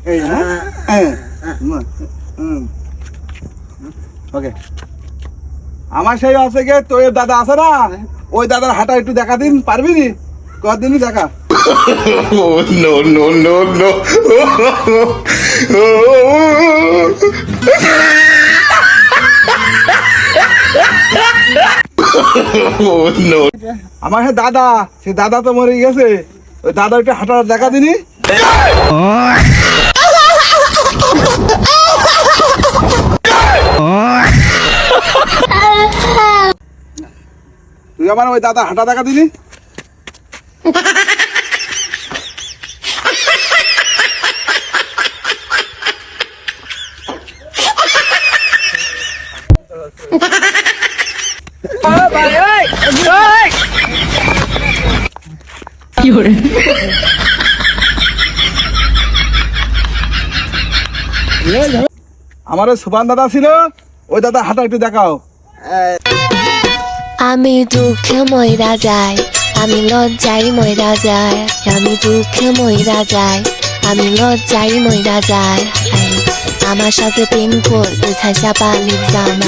এই ওকে আমার সেই আছে গে তোর দাদা আছে না ওই দাদার হাঁটা একটু দেখা দিন পারবি নি কদিনই দেখা Oh, no, no, no, no. Oh, no. আমার সে দাদা সে দাদা তো মরে গেছে ওই দাদা একটু হাঁটা দেখা দিনি তুই আমার ওই দাদা হাঁটা দেখা দিনি আমার ওই সুপান দাদা ছিল ওই দাদা হাঁটা একটু দেখাও আমি দুঃখে মইরা যাই আমি লজ্জায় মইরা যাই আমি দুঃখে মইরা যাই আমি লজ্জায় মইরা যাই আমার সাথে প্রেম করতে ছাইসা পালির জামাই